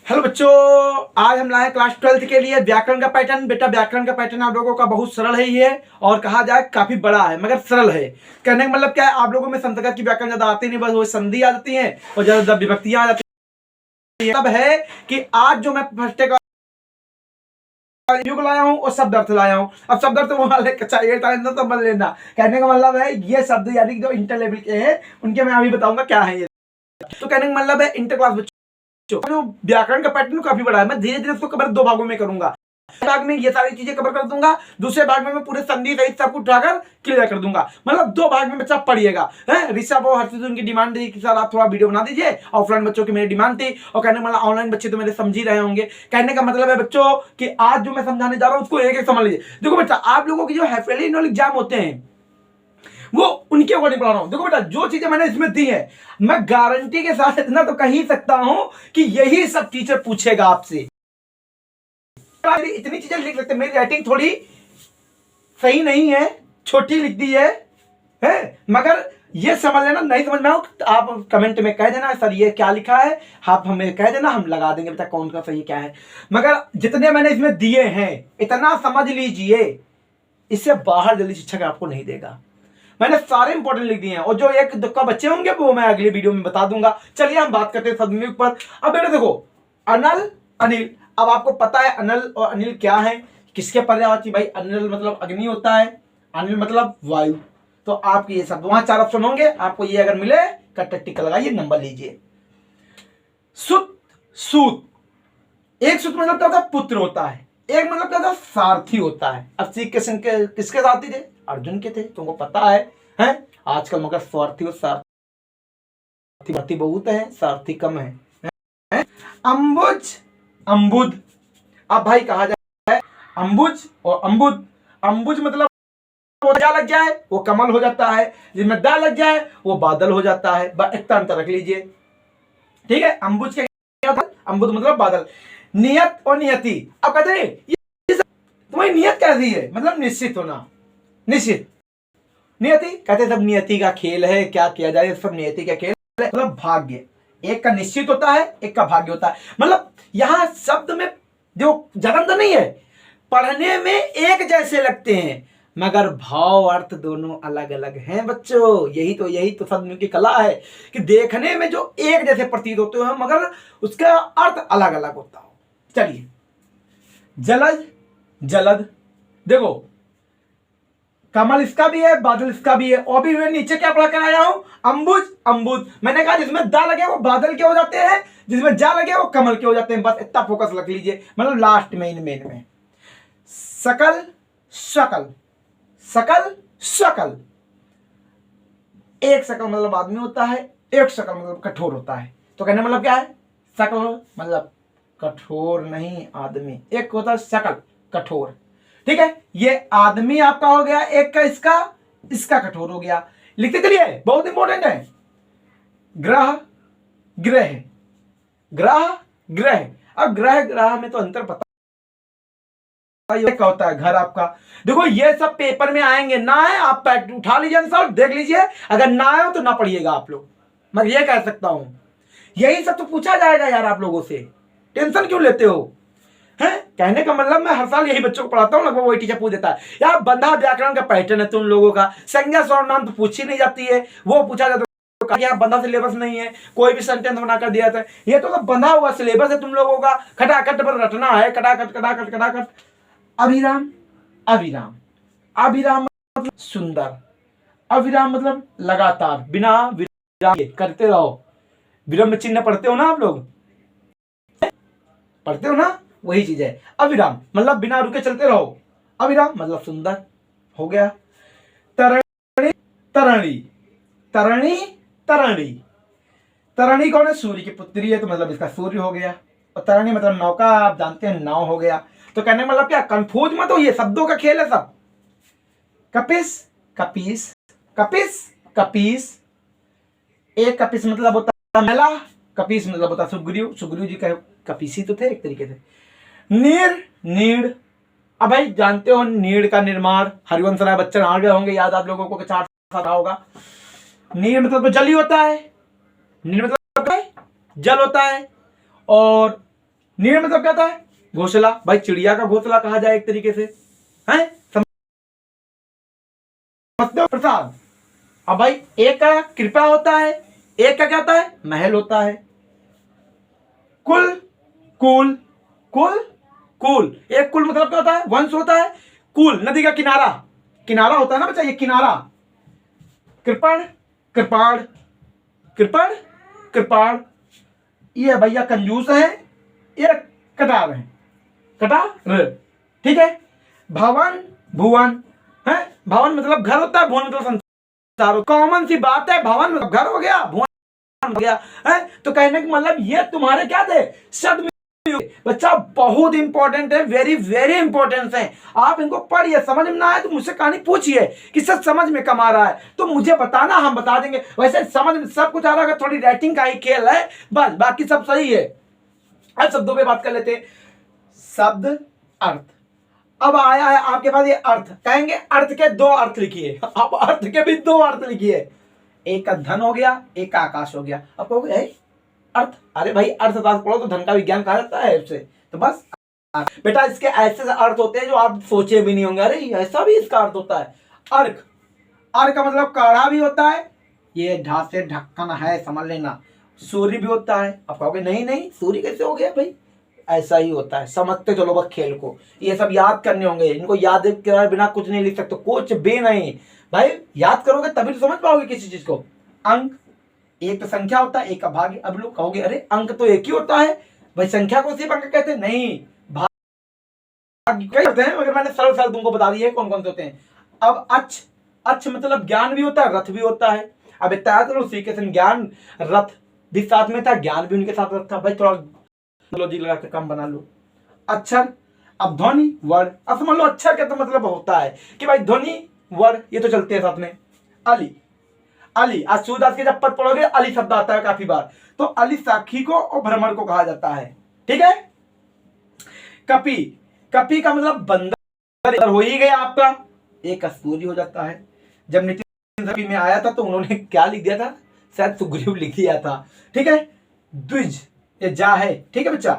Hello बच्चों, आज हम लाए क्लास 12th के लिए व्याकरण का पैटर्न। बेटा व्याकरण का पैटर्न आप लोगों का बहुत सरल है ये, और कहा जाए काफी बड़ा है मगर सरल है। कहने का मतलब क्या है, आप लोगों में संतगत की व्याकरण ज्यादा आती नहीं, बस वो संधि आ जाती है और ज्यादा विभक्तियां आ जाती है। तब है कि आज जो मैं फर्स्ट का को लाया हूं और शब्द अर्थ लाया हूं। अब शब्द अर्थ वो वाले चाहिए तो समझ लेना। कहने का मतलब है ये शब्द यानी जो इंटर लेवल के हैं उनके मैं अभी बताऊंगा क्या है ये। तो कहने का मतलब है इंटर क्लास जो व्याकरण का पैटर्न काफी बड़ा है। मैं धीरे धीरे उसको कवर दो भागों में करूंगा। भाग में ये सारी चीजें कवर कर दूंगा, दूसरे भाग में मैं पूरे संधि सहित सब कुछ उठाकर क्लियर कर दूंगा। मतलब दो भाग में बच्चा पढ़िएगा। ऋषभ और हर्षित उनकी डिमांड थी कि सर आप थोड़ा वीडियो बना दीजिए, ऑफलाइन बच्चों की मेरी डिमांड थी। और कहने का मतलब ऑनलाइन बच्चे तो मेरे समझ ही रहे होंगे। कहने का मतलब है बच्चों कि आज जो मैं समझाने जा रहा हूं उसको एक एक समझ लीजिए। देखो बच्चा, आप लोगों की जो हाइफेली एनुअल एग्जाम होते हैं वो उनके अकॉर्डिंग पढ़ा रहा हूं। देखो बेटा, जो चीजें मैंने इसमें दी है मैं गारंटी के साथ इतना तो कह ही सकता हूं कि यही सब टीचर पूछेगा आपसे। इतनी चीजें लिख सकते, मेरी राइटिंग थोड़ी सही नहीं है, छोटी लिख दी है मगर ये समझ लेना। नहीं समझ में आओ तो आप कमेंट में कह देना सर ये क्या लिखा है, आप हमें कह देना, हम लगा देंगे बेटा कौन सा सही क्या है। मगर जितने मैंने इसमें दिए हैं इतना समझ लीजिए, इससे बाहर जल्दी शिक्षक आपको नहीं देगा। मैंने सारे इंपॉर्टेंट लिख दिए हैं और जो एक दुक्का बच्चे होंगे वो मैं अगले वीडियो में बता दूंगा। चलिए हम बात करते हैं सदनियुक्त पर। अब बेटा देखो, अनल अनिल, अब आपको पता है अनल और अनिल क्या है, किसके पर्यायवाची। भाई अनिल मतलब अग्नि होता है, अनिल मतलब वायु। तो आपके ये सब वहां चार ऑप्शन होंगे, आपको ये अगर मिले कट टिक लगाइए, नंबर लीजिए। सुत सूत, एक सूत मतलब क्या होता है, पुत्र होता है। एक मतलब क्या होता है, सारथी होता है। अब श्री कृष्ण के किसके सारथी थे, अर्जुन के थे, तुमको पता है आजकल मगर स्वार्थी और सारथी बहुत है, सारथी कम है। अंबुज अंबुद, अब भाई कहा जाए अंबुज और अंबुद। अंबुज मतलब क्या लग जाए वो कमल हो जाता है, जिसमें दा लग जाए वो बादल हो जाता है। इतना अंतर रख लीजिए, ठीक है। अंबुज के अंबुद मतलब बादल। नियत और नियति, अब कहते हैं तुम्हारी नियत कैसी है, मतलब निश्चित होना, निश्चित। नियति कहते सब नियति का खेल है, क्या किया जाए, सब नियति का खेल है। मतलब भाग्य, एक का निश्चित होता है एक का भाग्य होता है। मतलब यहां शब्द में जो जगंतर नहीं है, पढ़ने में एक जैसे लगते हैं मगर भाव अर्थ दोनों अलग अलग हैं बच्चों। यही तो शब्द की कला है कि देखने में जो एक जैसे प्रतीत होते हैं मगर उसका अर्थ अलग अलग होता हो। चलिए, जलज जलद, देखो कमल इसका भी है, बादल इसका भी है। और भी मैं नीचे क्या पढ़ा कर आया हूं, अंबुज अंबुद। मैंने कहा जिसमें दा लगे वो बादल के हो जाते हैं, जिसमें जा लगे वो कमल के हो जाते हैं। बस इतना फोकस रख लीजिए। मतलब लास्ट में इन मेन में सकल शकल, सकल शकल, एक शकल मतलब आदमी होता है, एक शकल मतलब कठोर होता है। तो कहने मतलब क्या है, शकल मतलब कठोर नहीं आदमी, एक होता है शकल कठोर, ठीक है। ये आदमी आपका हो गया, एक का इसका कठोर हो गया। लिखते चलिए, बहुत इंपॉर्टेंट है। ग्रह ग्रह, ग्रह ग्रह। अब ग्रह में तो अंतर पता क्या होता है, घर आपका। देखो ये सब पेपर में आएंगे, ना है आप उठा लीजिए आंसर देख लीजिए, अगर ना आए तो ना पढ़िएगा आप लोग, मैं ये कह सकता हूं। यही सब तो पूछा जाएगा यार, आप लोगों से टेंशन क्यों लेते हो हैं। कहने का मतलब मैं हर साल यही बच्चों को पढ़ाता हूं, लगभग वही टीचर पूछ देता है यार बंधा व्याकरण का पैटर्न है तुम लोगों का, संज्ञा सर्वनाम तो पूछी नहीं जाती है, वो पूछा जाता है यहाँ बंधा सिलेबस नहीं है, कोई भी सेंटेंस बनाकर दिया था। ये तो बंधा हुआ सिलेबस है तुम लोगों का, खटाखट पर रटना है, खटाखट खटाखट खटाखट। अभिराम अभिराम, अभिराम मतलब सुंदर, अविराम मतलब लगातार बिना विराम करते रहो। विराम चिन्ह पढ़ते हो ना आप लोग, पढ़ते हो ना, वही चीज है। अविराम मतलब बिना रुके चलते रहो, अविराम मतलब सुंदर हो गया। तरणी तरणी, तरणी तरणी, तरणी कौन है, सूर्य की पुत्री है, तो मतलब इसका सूर्य हो गया। और तरणी मतलब नौका, आप जानते हैं नाव हो गया। तो कहने मतलब क्या, कंफ्यूज मत हो, ये शब्दों का खेल है सब। कपिस कपीस, कपिस कपीस, एक कपिस मतलब होता है मेला, कपीस मतलब होता है सुग्रीव, सुग्रीव जी का कपीसी तो थे एक तरीके से। नीर नीड़, अब भाई जानते हो नीड़ का निर्माण हरिवंश राय बच्चन आ गए होंगे, याद आप लोगों को चार साल होगा। नीर मतलब तो जल ही होता है, नीर मतलब जल होता है। और नीड़ मतलब क्या होता है? घोंसला। भाई चिड़िया का घोंसला कहा जाए एक तरीके से, है समझते हो? प्रसाद। अब भाई एक का कृपा होता है, एक का क्या होता है? महल होता है। कुल, कुल, कुल, कुल। एक कुल मतलब क्या होता है? वंश होता है। कुल नदी का किनारा, किनारा होता है ना बच्चा, ये किनारा। कृपण, कृपाण, कृपण, कृपाण। ये भैया कंजूस है, ये कटार है, कटार। ठीक है। भवन, भुवन है। भवन मतलब घर होता है, भुवन मतलब संसार। कॉमन सी बात है, भवन मतलब घर हो गया, भुवन हो गया, है। तो कहने का मतलब ये तुम्हारे क्या थे? शब्द। बच्चा बहुत इंपॉर्टेंट है, वेरी वेरी इंपॉर्टेंट है। आप इनको पढ़िए, समझ में ना आए तो मुझसे कहानी पूछिए कि सर समझ में कम आ रहा है तो मुझे बताना, हम बता देंगे। वैसे समझ में सब कुछ आ रहा है, थोड़ी राइटिंग का ही खेल है बस, बाकी सब सही है। अब शब्दों पे बात कर लेते हैं। शब्द, अर्थ। अब आया है आपके पास ये अर्थ, कहेंगे अर्थ के दो अर्थ लिखिए। अब अर्थ के भी दो अर्थ लिखिए, एक का धन हो गया, एक का आकाश हो गया। अब कहोगे अर्थ, अरे भाई अर्थशास्त्र पढ़ो तो धन का विज्ञान कहा जाता है उससे, तो बस बेटा इसके ऐसे अर्थ होते हैं जो आप सोचे भी नहीं होंगे, अरे ऐसा भी इसका अर्थ होता है। अर्क, अर्क का मतलब काढ़ा भी होता है, ये ढा से ढक्कन है समझ लेना। सूर्य भी होता है। अब कहोगे नहीं नहीं सूर्य कैसे हो गया भाई? ऐसा ही होता है, समझते चलो बस खेल को। ये सब याद करने होंगे, इनको याद करे बिना कुछ नहीं लिख सकते, कुछ भी नहीं। भाई याद करोगे तभी तो समझ पाओगे किसी चीज को। अंक, एक तो संख्या होता है, एक का भाग। अब लोग कहोगे अरे अंक तो एक ही होता है भाई, संख्या को सिर्फ अंक कहते हैं? नहीं, भाग कई होते हैं, मगर मैंने सरल सरल तुमको बता दिया है कौन कौन से होते हैं। अब अच्छ, अच्छ मतलब ज्ञान भी होता है, रथ भी होता है। अब इतना तो श्री कृष्ण ज्ञान रथ भी साथ में था, ज्ञान भी उनके साथ था। भाई थोड़ा लॉजिक लगा के काम बना लो। अक्षर, अब ध्वनि, वर्ड। अब समझ लो अक्षर का तो मतलब होता है कि भाई ध्वनि वर्ड ये तो चलते हैं साथ में। अली, अली, आज सूरदास के जब पद पढ़ोगे अली शब्द आता है काफी बार, तो अली साखी को और भ्रमण को कहा जाता है। ठीक है। कपि, कपि का मतलब बंदर हो ही गया आपका, एक सूर्य हो जाता है। जब नितिन कपि में आया था तो उन्होंने क्या लिख दिया था? शायद सुग्रीव लिख दिया था। ठीक है। द्विज, ये जा है। ठीक है बच्चा।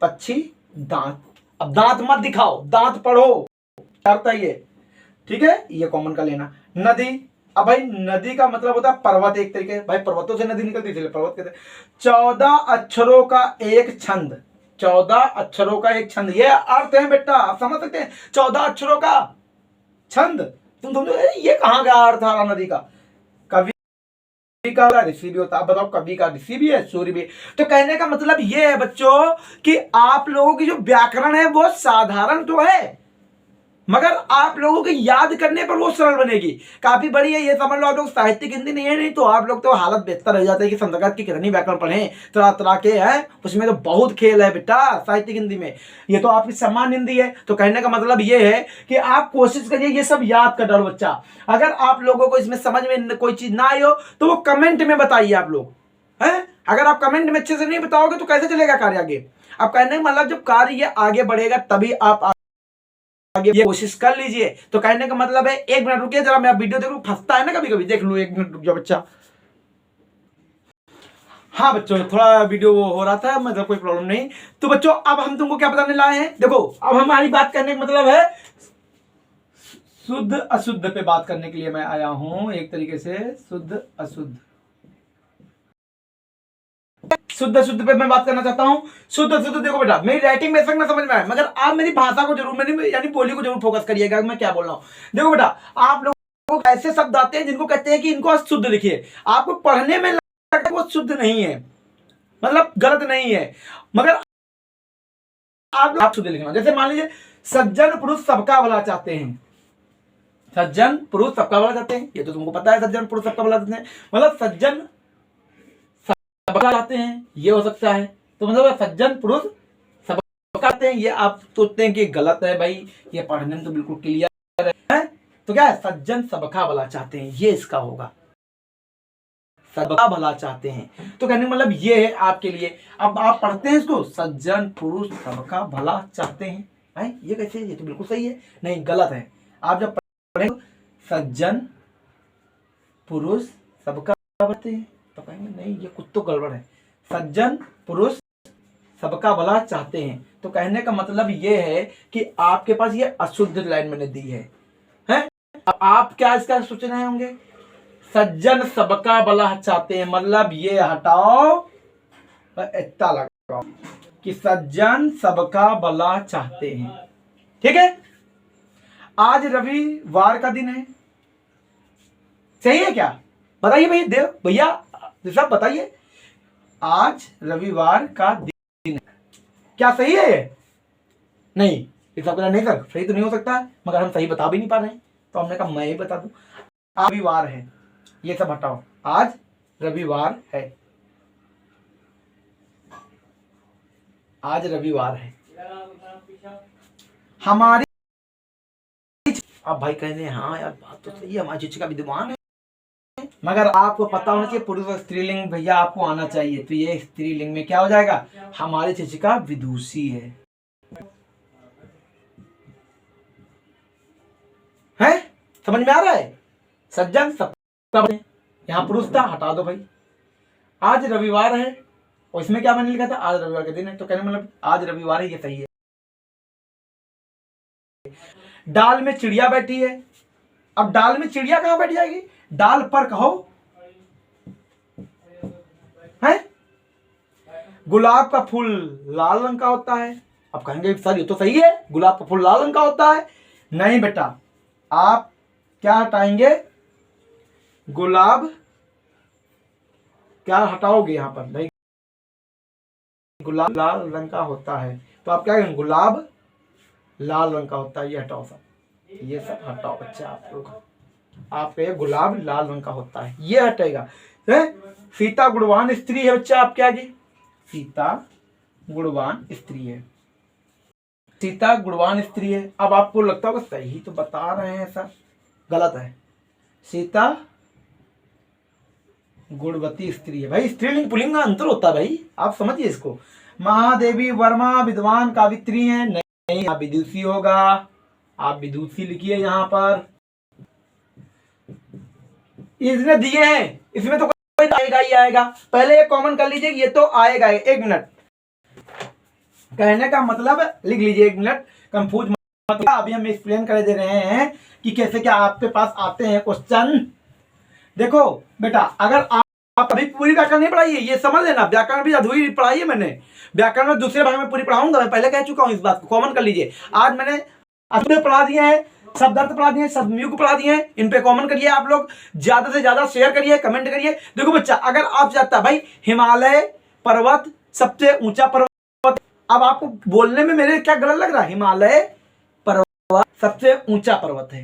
पक्षी, दांत। अब दांत मत दिखाओ, दांत पढ़ो, ये ठीक है, ये कॉमन का लेना। नदी, अब भाई नदी का मतलब होता है पर्वत, एक तरीके भाई पर्वतों से नदी निकलती है पर्वत कहते हैं। 14 अक्षरों का एक छंद, 14 अक्षरों का एक छंद, ये अर्थ है बेटा, आप समझ सकते हैं? 14 अक्षरों का छंद, तुम समझो ये कहां गया अर्थ आ रहा नदी का? कवि का ऋषि भी होता है। बताओ कवि का ऋषि भी है, सूर्य भी। तो कहने का मतलब ये है बच्चों कि आप लोगों की जो व्याकरण है वो साधारण तो है, मगर आप लोगों के याद करने पर वो सरल बनेगी। काफी बड़ी है, ये समझ लो आप लोग साहित्यिक हिंदी नहीं है, नहीं तो आप लोग तो हालत बेहतर रह जाते हैं कि संस्कृत की कितनी व्याकरण पढ़े, तरह तरह के हैं, उसमें तो बहुत खेल है बेटा साहित्यिक हिंदी में। ये तो आपकी सामान्य हिंदी है। तो कहने का मतलब ये है कि आप कोशिश करिए ये सब याद कर डालो बच्चा। अगर आप लोगों को इसमें समझ में कोई चीज ना आई हो तो वो कमेंट में बताइए आप लोग, है। अगर आप कमेंट में अच्छे से नहीं बताओगे तो कैसे चलेगा कार्य आगे? अब कहने का मतलब जब कार्य ये आगे बढ़ेगा तभी आप आगे ये कोशिश कर लीजिए। तो कहने का मतलब है, एक मिनट रुकिए जरा, मैं वीडियो देख लूं, फंसता है ना कभी कभी, देख लूं, एक मिनट रुक जाओ बच्चा। हाँ बच्चों थोड़ा वीडियो वो हो रहा था, मतलब कोई प्रॉब्लम नहीं। तो बच्चों अब हम तुमको क्या बताने लाए हैं, देखो अब हमारी बात करने का मतलब है शुद्ध अशुद्ध पे बात करने के लिए मैं आया हूं, एक तरीके से शुद्ध अशुद्ध। शुद्ध शुद्ध पे मैं बात करना चाहता हूं। शुद्ध शुद्ध देखो बेटा, मेरी राइटिंग बेशक ना समझ में आए, मगर आप मेरी भाषा को जरूर, मेरी यानी बोली को जरूर फोकस करिएगा मैं क्या बोल रहा हूं। देखो बेटा, आप लोगों को ऐसे शब्द आते हैं जिनको कहते हैं कि इनको शुद्ध लिखिए, आपको पढ़ने में लगता है वो शुद्ध नहीं है, मतलब गलत नहीं है, मगर आप शुद्ध लिखना। जैसे मान लीजिए सज्जन पुरुष सबका भला चाहते हैं, सज्जन पुरुष सबका भला चाहते हैं, ये तो तुमको पता है सज्जन पुरुष सबका भला चाहते हैं, मतलब सज्जन सबका चाहते हैं, ये हो सकता है। तो मतलब सज्जन पुरुष सबका चाहते हैं, ये आप सोचते हैं कि गलत है भाई, ये पढ़ने में तो बिल्कुल क्लियर है। तो क्या है, सज्जन सबका भला चाहते हैं, ये इसका होगा, सबका भला चाहते हैं। तो कहने मतलब ये है आपके लिए। अब आप पढ़ते हैं इसको, सज्जन पुरुष सबका भला चाहते हैं, है? ये कैसे, ये तो बिल्कुल सही है, नहीं गलत है। आप जब पढ़ेंगे सज्जन पुरुष सबका चाहते हैं तो कहेंगे नहीं ये कुछ तो गड़बड़ है, सज्जन पुरुष सबका भला चाहते हैं। तो कहने का मतलब ये है कि आपके पास ये अशुद्ध लाइन मैंने दी है, हैं? अब आप क्या इसका सोच रहे होंगे, सज्जन सबका भला चाहते हैं, मतलब ये हटाओ, इतना लगाओ कि सज्जन सबका भला चाहते हैं। ठीक है, आज रविवार का दिन है, सही है क्या? बताइए भैया, देव भैया सब बताइए, आज रविवार का दिन है, क्या सही है ये? नहीं, इस सबका नहीं सर, सही तो नहीं हो सकता है, मगर हम सही बता भी नहीं पा रहे हैं, तो हमने कहा मैं ही बता दूं। आज रविवार है, ये सब हटाओ, आज रविवार है, आज रविवार है। हमारी, अब भाई कहते हैं हाँ यार बात तो सही है, हमारी शिक्षिका विद्वान है, मगर आपको पता होना चाहिए पुरुष और स्त्रीलिंग भैया आपको आना चाहिए। तो ये स्त्रीलिंग में क्या हो जाएगा, हमारी शिक्षिका विदुषी है, हैं? समझ में आ रहा है? सज्जन सब यहाँ पुरुष था, हटा दो भाई। आज रविवार है, और इसमें क्या मैंने लिखा था, आज रविवार का दिन है, तो कहने मतलब आज रविवार है, ये सही है। डाल में चिड़िया बैठी है, अब डाल में चिड़िया कहां बैठ जाएगी, डाल पर कहो, है? गुलाब का फूल लाल रंग का होता है, अब कहेंगे सर ये तो सही है, गुलाब का फूल लाल रंग का होता है। नहीं बेटा, आप क्या हटाएंगे, गुलाब क्या हटाओगे यहां पर भाई, गुलाब लाल रंग का होता है, तो आप क्या कहेंगे, गुलाब लाल रंग का होता है, ये हटाओ सब, ये सब हटाओ बच्चा, आप लोग आप कहिए गुलाब लाल रंग का होता है, ये हटेगा। सीता गुणवान स्त्री है बच्चा, आप क्या आगे, सीता गुणवान स्त्री है, सीता गुणवान स्त्री है। अब आपको लगता होगा सही तो बता रहे हैं सर, गलत है, सीता गुणवती स्त्री है। भाई स्त्रीलिंग पुल्लिंग का अंतर होता है भाई, आप समझिए इसको। महादेवी वर्मा विद्वान कावित्री है, नहीं आप विदुषी होगा, आप विदुषी लिखिए यहाँ पर, इसने दिए हैं, इसमें तो कोई आएगा ही आएगा, पहले ये कॉमन कर लीजिए, ये तो आएगा। एक मिनट, कहने का मतलब लिख लीजिए, एक मिनट कंफ्यूज मत, अभी हम एक्सप्लेन कर दे रहे हैं कि कैसे क्या आपके पास आते हैं क्वेश्चन। देखो बेटा, अगर आप अभी पूरी व्याकरण नहीं पढ़ाई है, ये समझ लेना, व्याकरण भी अधूरी पढ़ाई है मैंने, व्याकरण में दूसरे भाग में पूरी पढ़ाऊंगा, मैं पहले कह चुका हूं, इस बात को कॉमन कर लीजिए। आज मैंने अधूरे पढ़ा दिए हैं, शब्द अर्थ पढ़ा दिए, शब्दयुग पढ़ा दिए हैं, इन पे कॉमन करिए, आप लोग ज्यादा से ज्यादा शेयर करिए, कमेंट करिए। देखो बच्चा, अगर आप चाहता भाई हिमालय पर्वत सबसे ऊंचा पर्वत, अब आपको बोलने में मेरे क्या गलत लग रहा है, हिमालय पर्वत सबसे ऊंचा पर्वत है,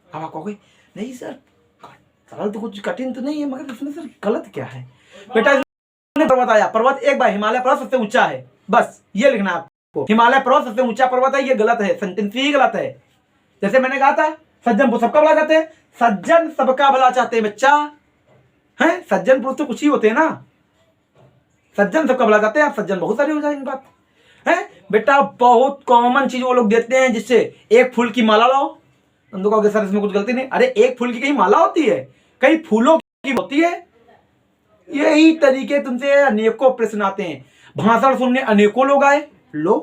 अब आप कहोगे नहीं सर सरल तो कुछ कठिन तो नहीं है, मगर इसमें सर गलत क्या है बेटा, पर्वत आया, पर्वत एक बार, हिमालय पर्वत सबसे ऊंचा है, बस ये लिखना है आपको, हिमालय पर्वत सबसे ऊंचा पर्वत है, ये गलत है, सेंटेंस ही गलत है। जैसे मैंने कहा था सज्जन सबका भला चाहते हैं, सज्जन सबका भला चाहते हैं बच्चा, है? सज्जन पुरुष तो कुछ ही होते हैं ना, सज्जन सबका भला चाहते हैं, आप सज्जन बहुत सारे हो जाएंगे, बात है बेटा। बहुत कॉमन चीज वो लोग देते हैं, जिससे एक फूल की माला लाओ, तुम तो कहोगे सर इसमें कुछ गलती नहीं, अरे एक फूल की कहीं माला होती है, कई फूलों की होती है। यही तरीके तुमसे अनेकों प्रश्न आते हैं, भाषण सुनने अनेकों लोग आए, लो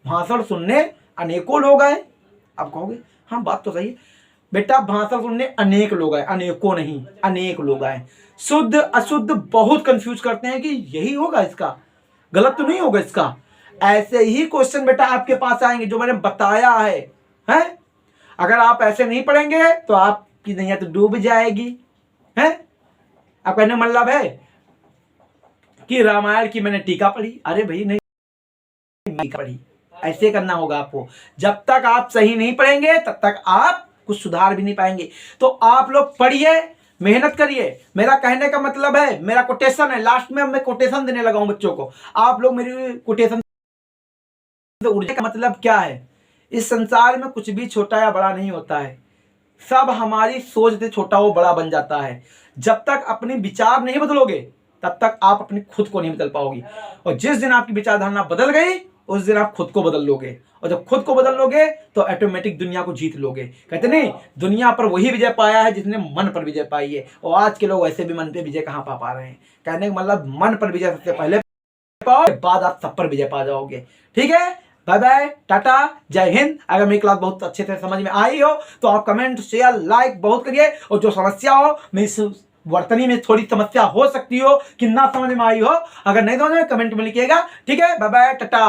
भाषण सुनने अनेकों लोग आए, आप कहोगे हाँ बात तो सही है बेटा, भाषण सुनने अनेक लोग आए, अनेकों नहीं अनेक लोग आए। शुद्ध अशुद्ध बहुत कंफ्यूज करते हैं कि यही होगा, इसका गलत तो नहीं होगा इसका। ऐसे ही क्वेश्चन बेटा आपके पास आएंगे जो मैंने बताया है, हैं? अगर आप ऐसे नहीं पढ़ेंगे तो आपकी नैया तो डूब जाएगी, है? आप कहने मतलब है कि रामायण की मैंने टीका पढ़ी, अरे भाई नहीं पढ़ी, ऐसे करना होगा आपको। जब तक आप सही नहीं पढ़ेंगे तब तक आप कुछ सुधार भी नहीं पाएंगे। तो आप लोग पढ़िए, मेहनत करिए, मेरा कहने का मतलब है, मेरा कोटेशन है, लास्ट में मैं कोटेशन देने लगा हूं बच्चों को, आप लोग मेरी कोटेशन। ऊर्जा का मतलब क्या है, इस संसार में कुछ भी छोटा या बड़ा नहीं होता है, सब हमारी सोच से छोटा वो बड़ा बन जाता है। जब तक अपने विचार नहीं बदलोगे तब तक आप अपनी खुद को नहीं बदल पाओगे, और जिस दिन आपकी विचारधारा बदल गई उस दिन आप खुद को बदल लोगे, और जब खुद को बदल लोगे तो ऑटोमेटिक दुनिया को जीत लोगे। कहते नहीं, दुनिया पर वही विजय पाया है जिसने मन पर विजय पाई है, और आज के लोग ऐसे भी मन पे विजय कहां पा रहे हैं। कहने का मतलब मन पर विजय सबसे पहले पाओगे बाद आप सब पर विजय पा जाओगे। ठीक है, बाय बाय, टाटा, जय हिंद। अगर मेरी क्लास बहुत अच्छे से समझ में आई हो तो आप कमेंट शेयर लाइक बहुत करिए, और जो समस्या हो मेरी वर्तनी में थोड़ी समस्या हो सकती हो कि ना समझ में आई हो, अगर नहीं समझ में कमेंट में लिखिएगा। ठीक है, बाय बाय, टाटा।